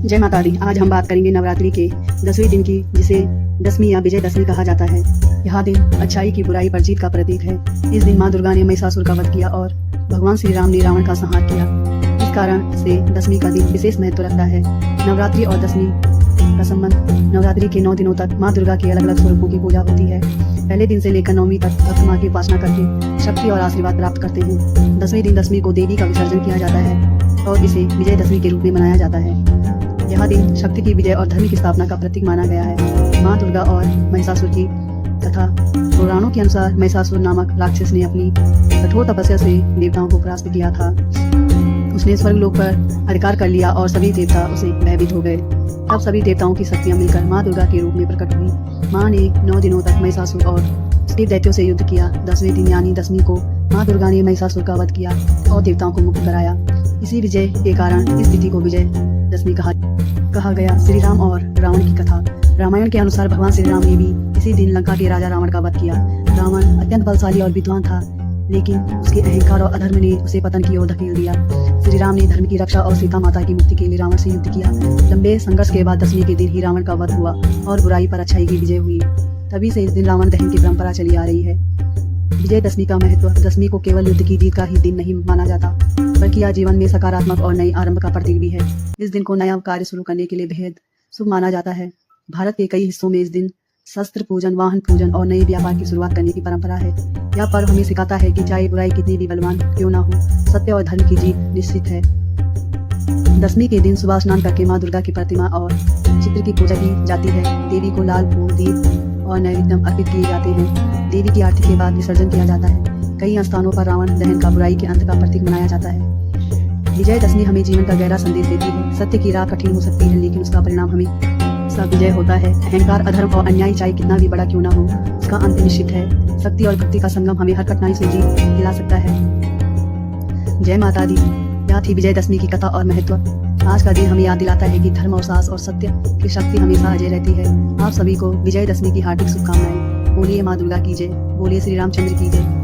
जय माता दी। आज हम बात करेंगे नवरात्रि के 10वें दिन की, जिसे दशमी या विजयदशमी कहा जाता है। यह दिन अच्छाई की बुराई पर जीत का प्रतीक है। इस दिन माँ दुर्गा ने महिषासुर का वध किया और भगवान श्री राम ने रावण का संहार किया। इस कारण से दशमी का दिन विशेष महत्व रखता है। नवरात्रि और दशमी का संबंध। नवरात्रि के 9 दिनों तक माँ दुर्गा के अलग अलग स्वरूपों की पूजा होती है। पहले दिन से लेकर 9वीं तक भक्त माँ की उपासना करके शक्ति और आशीर्वाद प्राप्त करते हैं। 10वें दिन दशमी को देवी का विसर्जन किया जाता है और इसे विजयदशमी के रूप में मनाया जाता है। यह दिन शक्ति की विजय और धर्म की स्थापना का प्रतीक माना गया है। माँ दुर्गा और महिषासुर की कथा। पुराणों के अनुसार महिषासुर नामक राक्षस ने अपनी कठोर तपस्या से देवताओं को परास्त किया था। उसने स्वर्गलोक पर अधिकार कर लिया और सभी देवता उसे भयभीत हो गए। तब सभी देवताओं की शक्तियां मिलकर माँ दुर्गा के रूप में प्रकट हुई। माँ ने 9 दिनों तक महिषासुर और उसके दैत्यों से युद्ध किया। 10वें दिन यानी दशमी को माँ दुर्गा ने महिषासुर का वध किया और देवताओं को मुक्त कराया। इसी विजय के कारण इस तिथि को विजय दशमी कहा गया। श्री राम और रावण की कथा। रामायण के अनुसार भगवान श्री राम ने भी इसी दिन लंका के राजा रावण का वध किया। रावण अत्यंत बलशाली और विद्वान था, लेकिन उसके अहंकार और अधर्म ने उसे पतन की ओर धकेल दिया। श्री राम ने धर्म की रक्षा और सीता माता की मुक्ति के लिए रावण से युद्ध किया। लंबे संघर्ष के बाद दशमी के दिन ही रावण का वध हुआ और बुराई पर अच्छाई की विजय हुई। तभी से इस दिन रावण दहन की परंपरा चली आ रही है। विजयदशमी का महत्व। दशमी को केवल युद्ध की जीत का ही दिन नहीं माना जाता, बल्कि यह जीवन में सकारात्मक और नए आरंभ का प्रतीक भी है। इस दिन को नया कार्य शुरू करने के लिए बेहद शुभ माना जाता है। भारत के कई हिस्सों में इस दिन शस्त्र पूजन, वाहन पूजन और नए व्यापार की शुरुआत करने की परंपरा है। यह पर्व हमें सिखाता है कि चाहे बुराई कितनी भी बलवान क्यों ना हो, सत्य और धर्म की जीत निश्चित है। दशमी के दिन सुबह स्नान करके माँ दुर्गा की प्रतिमा और चित्र की पूजा की जाती है। देवी को लाल फूल, दीप और नैवेद्य अर्पित किए जाते हैं। देवी की आरती के बाद विसर्जन किया जाता है। कई स्थानों पर रावण दहन का बुराई के अंत का प्रतीक मनाया जाता है। विजयदशमी हमें जीवन का गहरा संदेश देती है। सत्य की राह कठिन हो सकती है, लेकिन उसका परिणाम हमें सब विजय होता है। अहंकार, अधर्म और अन्याय चाहे कितना भी बड़ा क्यों ना हो, उसका अंत निश्चित है। शक्ति और भक्ति का संगम हमें हर कठिनाई से जीत दिला सकता है। जय माता दी। यह थी विजयदशमी की कथा और महत्व। आज का दिन हमें याद दिलाता है कि धर्म और साहस और सत्य की शक्ति हमेशा अजय रहती है। आप सभी को विजयदशमी की हार्दिक शुभकामनाएं। बोलिए माँ दुर्गा की जय। बोलिए श्री रामचंद्र की जय।